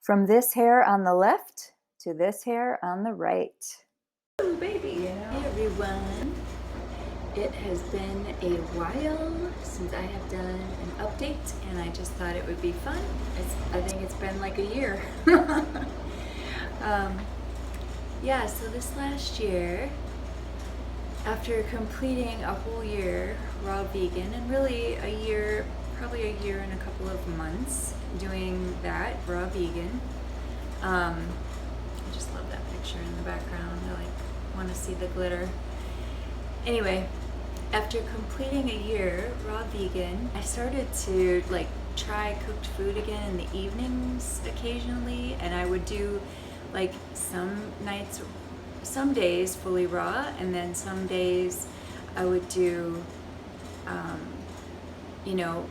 From this hair on the left to this hair on the right. Oh, baby, Hey everyone. It has been a while since I have done an update, and I just thought it would be fun. I think it's been like a year. um, yeah, so this last year, after completing a whole year raw vegan, and really a year, probably a year and a couple of months doing that raw vegan, I just love that picture in the background. I want to see the glitter. Anyway, after completing a year raw vegan, I started to try cooked food again in the evenings occasionally, and I would do some nights, some days fully raw, and then some days I would do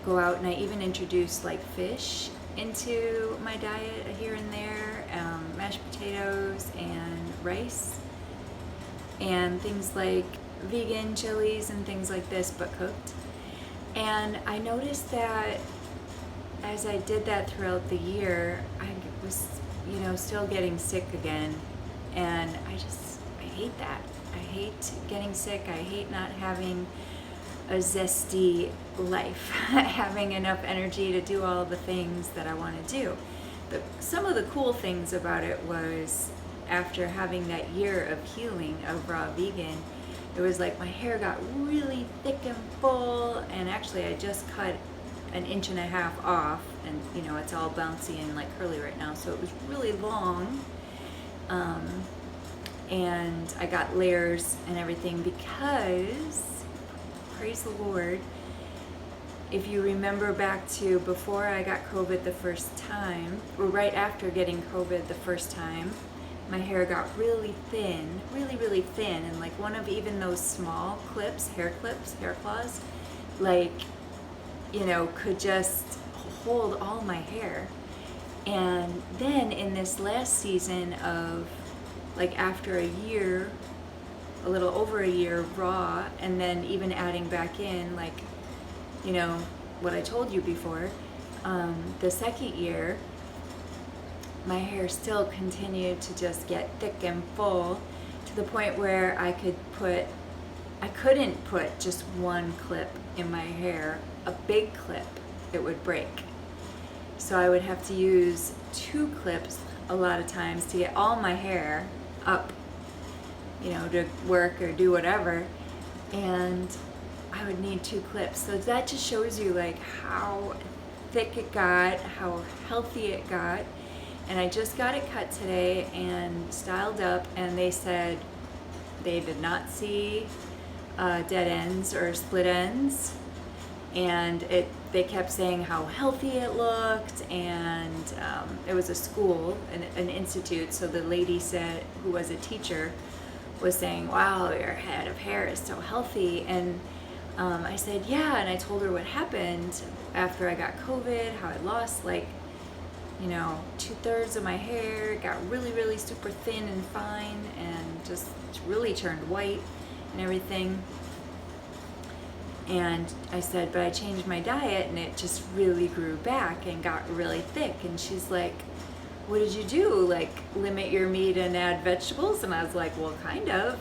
go out, and I even introduced fish into my diet here and there, mashed potatoes and rice and things like vegan chilies and things like this, but cooked. And I noticed that as I did that throughout the year, I was, still getting sick again. And I hate that. I hate getting sick. I hate not having a zesty life, having enough energy to do all the things that I want to do. But some of the cool things about it was, after having that year of healing of raw vegan, it was like my hair got really thick and full, and actually I just cut 1.5 inches off, and it's all bouncy and curly right now, so it was really long. And I got layers and everything because, praise the Lord, if you remember back to before I got COVID the first time, or right after getting COVID the first time, my hair got really thin, really thin, and one of even those small clips, hair claws, could just hold all my hair. And then in this last season of after a year, a little over a year raw, and then even adding back in what I told you before, the second year, my hair still continued to just get thick and full, to the point where I couldn't put just one clip in my hair. A big clip, it would break. So I would have to use 2 clips a lot of times to get all my hair up, to work or do whatever. And I would need 2 clips. So that just shows you how thick it got, how healthy it got. And I just got it cut today and styled up, and they said they did not see dead ends or split ends, and they kept saying how healthy it looked. And it was a school, an institute, so the lady said, who was a teacher, was saying, wow, your head of hair is so healthy. And I said, yeah, and I told her what happened after I got COVID, how I lost 2/3 of my hair, got really super thin and fine, and just really turned white and everything. And I said, but I changed my diet and it just really grew back and got really thick. And she's like, what did you do? Limit your meat and add vegetables? And I was like, well, kind of,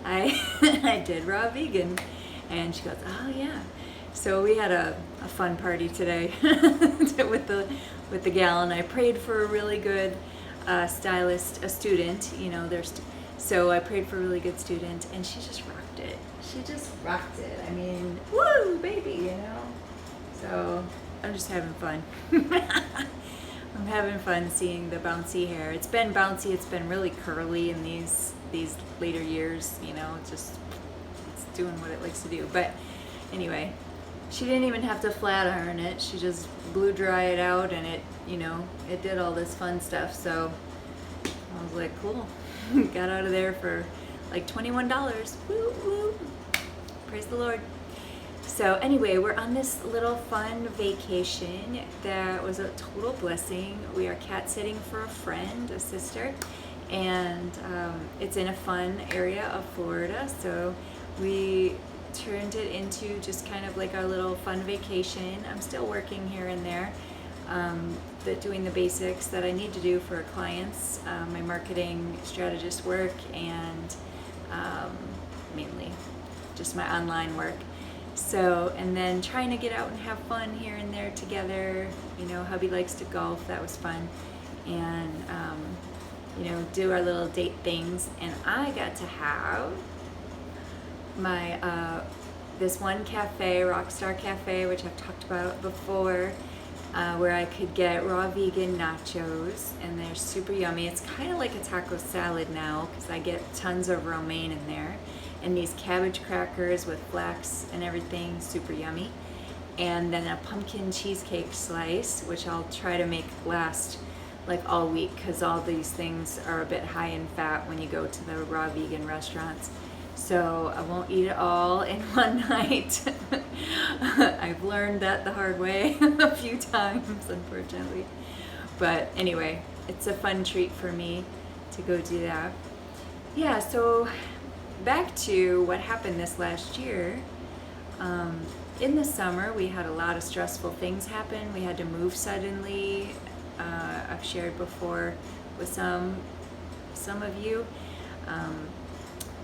I I did raw vegan. And she goes, oh yeah. So we had a fun party today with the gal, and I prayed for a really good stylist, a student, so I prayed for a really good student, and she just rocked it. She just rocked it. I mean, woo, baby, So I'm just having fun. I'm having fun seeing the bouncy hair. It's been bouncy. It's been really curly in these later years. It's doing what it likes to do. But anyway, she didn't even have to flat iron it. She just blew dry it out, and it did all this fun stuff. So I was like, cool. Got out of there for $21. Woo woo. Praise the Lord. So anyway, we're on this little fun vacation that was a total blessing. We are cat sitting for a friend, a sister, and it's in a fun area of Florida. So we turned it into just kind of our little fun vacation. I'm still working here and there, doing the basics that I need to do for clients, my marketing strategist work, and mainly just my online work. So, and then trying to get out and have fun here and there together. You know, hubby likes to golf, that was fun. And, you know, do our little date things. And I got to have my, this one cafe, Rockstar Cafe, which I've talked about before, where I could get raw vegan nachos, and they're super yummy. It's kind of like a taco salad now, because I get tons of romaine in there. And these cabbage crackers with flax and everything, super yummy. And then a pumpkin cheesecake slice, which I'll try to make last like all week, because all these things are a bit high in fat when you go to the raw vegan restaurants. So I won't eat it all in one night. I've learned that the hard way a few times, unfortunately. But anyway, it's a fun treat for me to go do that. Yeah, so back to what happened this last year. In the summer, we had a lot of stressful things happen. We had to move suddenly. I've shared before with some of you.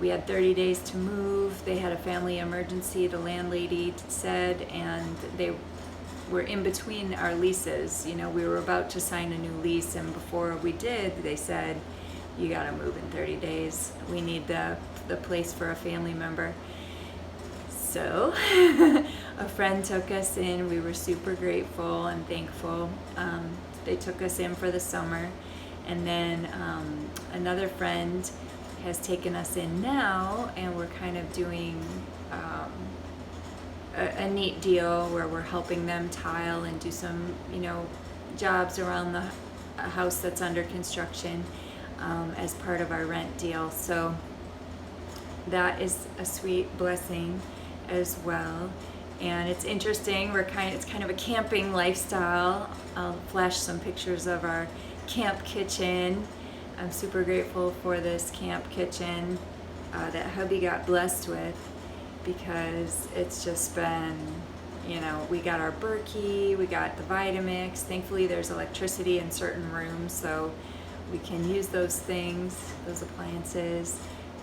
We had 30 days to move. They had a family emergency, the landlady said, and they were in between our leases. You know, we were about to sign a new lease, and before we did, they said, you gotta move in 30 days. We need the place for a family member. So a friend took us in. We were super grateful and thankful. They took us in for the summer. And then another friend has taken us in now, and we're kind of doing a neat deal where we're helping them tile and do some, you know, jobs around the house that's under construction as part of our rent deal. So that is a sweet blessing as well. And it's interesting, it's kind of a camping lifestyle. I'll flash some pictures of our camp kitchen. I'm super grateful for this camp kitchen that hubby got blessed with, because it's just been, you know, we got our Berkey, we got the Vitamix. Thankfully there's electricity in certain rooms, so we can use those things, those appliances,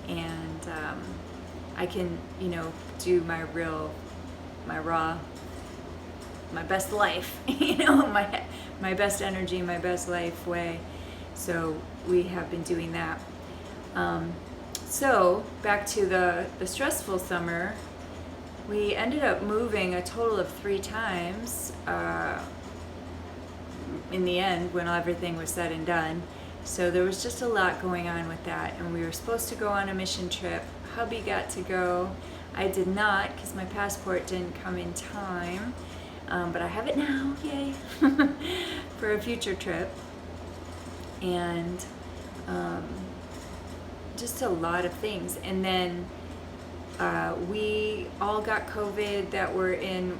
and I can, you know, do my best life, you know, my best energy, my best life way. So we have been doing that. So back to the stressful summer, we ended up moving a total of 3 times in the end when everything was said and done. So there was just a lot going on with that, and we were supposed to go on a mission trip. Hubby got to go. I did not, because my passport didn't come in time, but I have it now, yay, for a future trip. And just a lot of things. And then we all got COVID that were in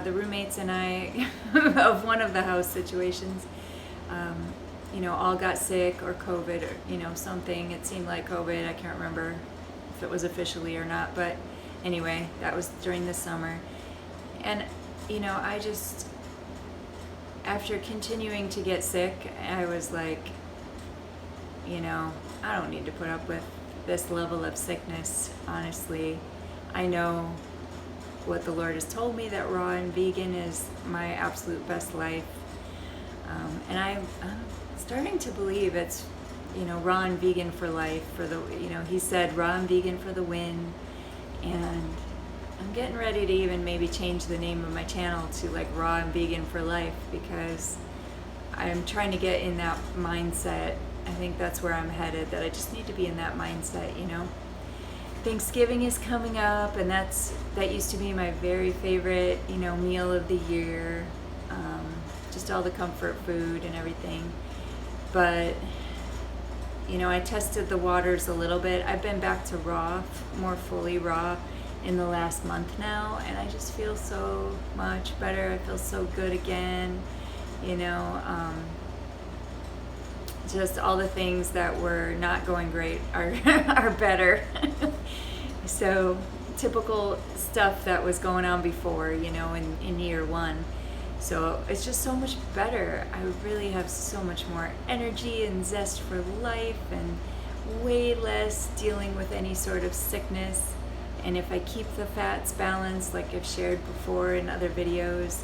the roommates and I of one of the house situations. You know, all got sick or COVID or, you know, something. It seemed like COVID. I can't remember if it was officially or not, but anyway, that was during the summer. And, you know, I just, after continuing to get sick, I was like, you know, I don't need to put up with this level of sickness, honestly. I know what the Lord has told me, that raw and vegan is my absolute best life. And I'm starting to believe it's, you know, raw and vegan for life, for the, you know, he said raw and vegan for the win. And I'm getting ready to even maybe change the name of my channel to like raw and vegan for life, because I'm trying to get in that mindset. I think that's where I'm headed, that I just need to be in that mindset, you know. Thanksgiving is coming up, and that used to be my very favorite, you know, meal of the year. Just all the comfort food and everything. But, you know, I tested the waters a little bit. I've been back to raw, more fully raw in the last month now, and I just feel so much better. I feel so good again, you know. Just all the things that were not going great are are better. So typical stuff that was going on before, you know, in year one. So it's just so much better. I really have so much more energy and zest for life, and way less dealing with any sort of sickness. And if I keep the fats balanced, like I've shared before in other videos,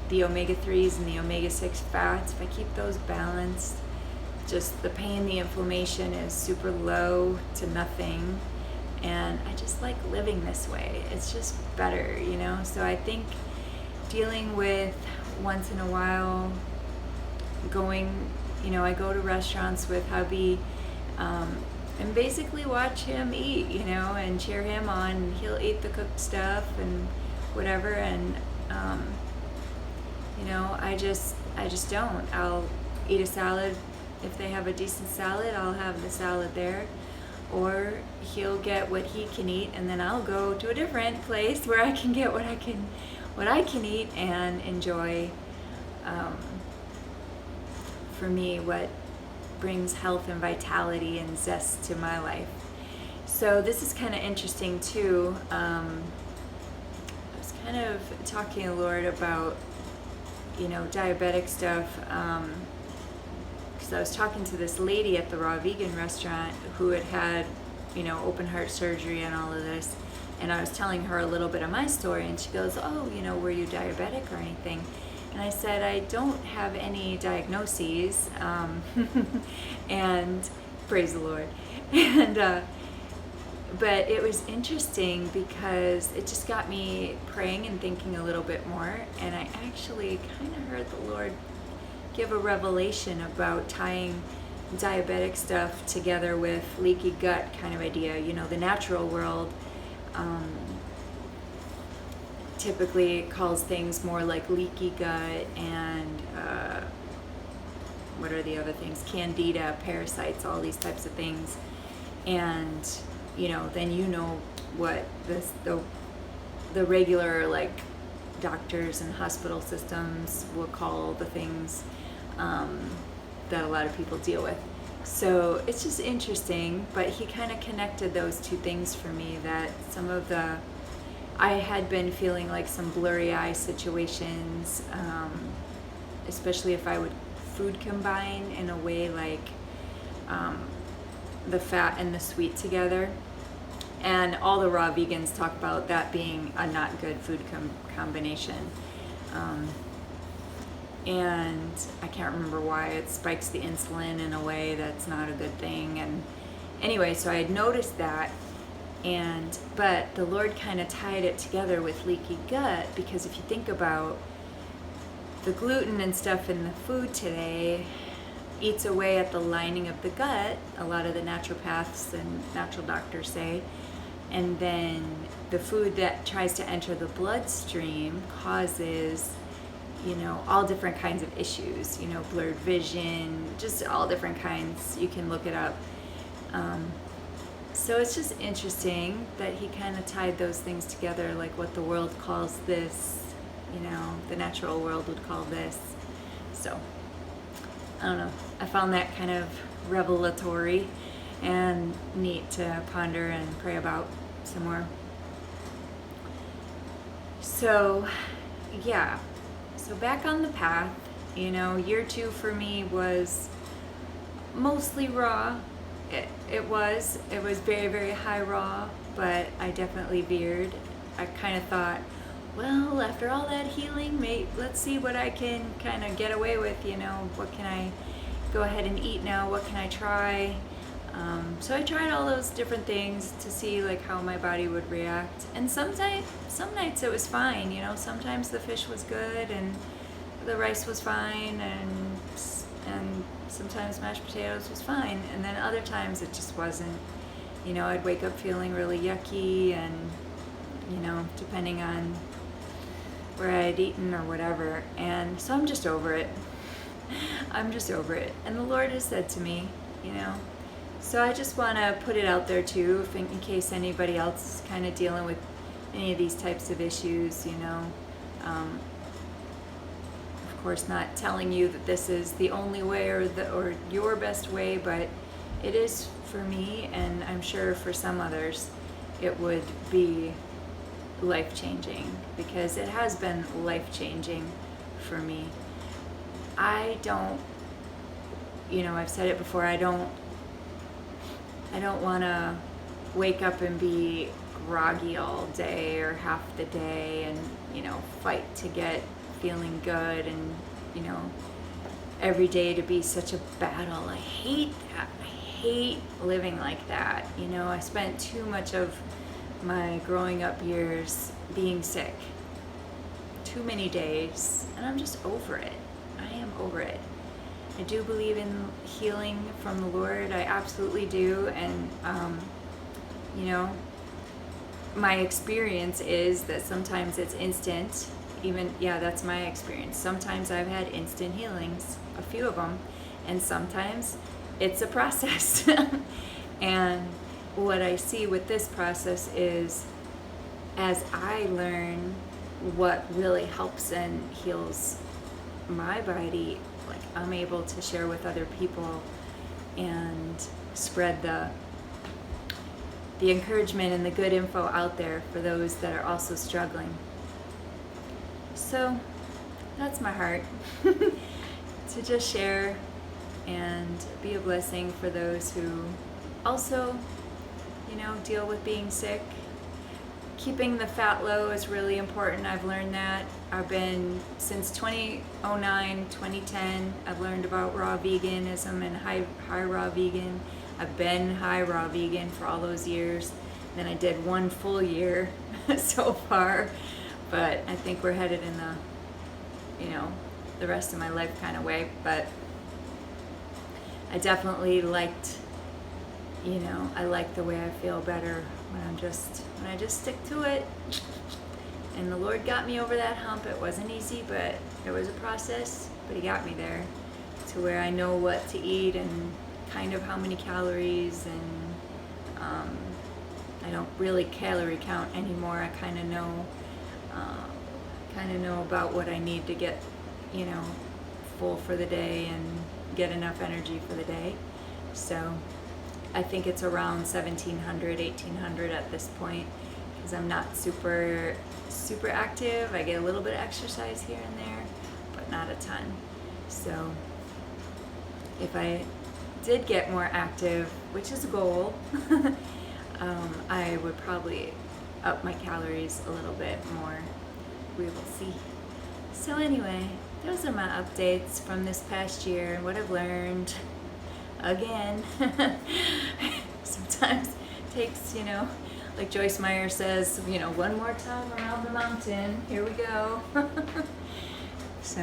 the omega-3s and the omega-6 fats, if I keep those balanced, just the pain, the inflammation is super low to nothing. And I just like living this way. It's just better, you know? So I think dealing with once in a while going, I go to restaurants with hubby, and basically watch him eat, and cheer him on. He'll eat the cooked stuff and whatever, and I just don't. I'll eat a salad. If they have a decent salad, I'll have the salad there. Or he'll get what he can eat, and then I'll go to a different place where I can get what I can eat and enjoy. For me, what brings health and vitality and zest to my life. So this is kind of interesting too. I was kind of talking to the Lord about, diabetic stuff, because I was talking to this lady at the raw vegan restaurant who had open heart surgery and all of this, and I was telling her a little bit of my story, and she goes, "Oh, were you diabetic or anything?" And I said, "I don't have any diagnoses," and praise the Lord. And but it was interesting because it just got me praying and thinking a little bit more, and I actually kind of heard the Lord give a revelation about tying diabetic stuff together with leaky gut kind of idea. The natural world typically calls things more like leaky gut and what are the other things? Candida, parasites, all these types of things. And then what the regular doctors and hospital systems will call the things that a lot of people deal with. So it's just interesting, but he kind of connected those two things for me, that I had been feeling like some blurry eye situations, especially if I would food combine in a way like the fat and the sweet together. And all the raw vegans talk about that being a not good food combination. And I can't remember why it spikes the insulin in a way that's not a good thing. And anyway, so I had noticed that, but the Lord kind of tied it together with leaky gut, because if you think about the gluten and stuff in the food today, eats away at the lining of the gut, a lot of the naturopaths and natural doctors say, and then the food that tries to enter the bloodstream causes all different kinds of issues, blurred vision, just all different kinds. You can look it up. So it's just interesting that he kind of tied those things together, like what the world calls this, the natural world would call this. So, I don't know. I found that kind of revelatory and neat to ponder and pray about some more. So, yeah. So back on the path, year 2 for me was mostly raw. It was very, very high raw, but I definitely veered. I kind of thought, well, after all that healing, let's see what I can kind of get away with, what can I go ahead and eat now? What can I try? So I tried all those different things to see how my body would react. And some nights it was fine, sometimes the fish was good and the rice was fine, and sometimes mashed potatoes was fine. And then other times it just wasn't. I'd wake up feeling really yucky, and depending on where I had eaten or whatever. And so I'm just over it. I'm just over it. And the Lord has said to me, so I just want to put it out there too, if in case anybody else is kind of dealing with any of these types of issues, of course not telling you that this is the only way or your best way, but it is for me, and I'm sure for some others it would be life-changing, because it has been life-changing. for me. I don't, I've said it before, I don't want to wake up and be groggy all day or half the day and, fight to get feeling good and, every day to be such a battle. I hate that. I hate living like that. I spent too much of my growing up years being sick. Too many days, and I'm just over it. I am over it. I do believe in healing from the Lord. I absolutely do. And, my experience is that sometimes it's instant. That's my experience. Sometimes I've had instant healings, a few of them, and sometimes it's a process. And what I see with this process is as I learn what really helps and heals my body, like I'm able to share with other people and spread the encouragement and the good info out there for those that are also struggling. So that's my heart, to just share and be a blessing for those who also, deal with being sick. Keeping the fat low is really important. I've learned that. I've been, since 2009, 2010, I've learned about raw veganism and high raw vegan. I've been high raw vegan for all those years. Then I did one full year so far, but I think we're headed in the rest of my life kind of way. But I definitely liked, I like the way I feel better when I just stick to it. And the Lord got me over that hump. It wasn't easy, but it was a process, but He got me there to where I know what to eat and kind of how many calories, and I don't really calorie count anymore. I kind of know about what I need to get, full for the day and get enough energy for the day. So I think it's around 1700, 1800 at this point, because I'm not super active. I get a little bit of exercise here and there, but not a ton. So if I did get more active, which is a goal, I would probably up my calories a little bit more. We will see. So anyway, those are my updates from this past year and what I've learned. Again, sometimes it takes, like Joyce Meyer says, one more time around the mountain. Here we go. So,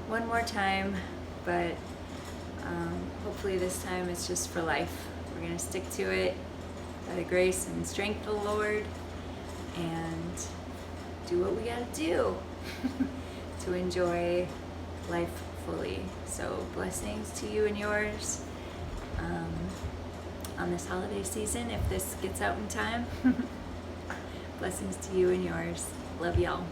one more time, but hopefully this time it's just for life. We're going to stick to it by the grace and strength of the Lord and do what we got to do to enjoy life fully. So, blessings to you and yours. On this holiday season, if this gets out in time. Blessings to you and yours. Love y'all.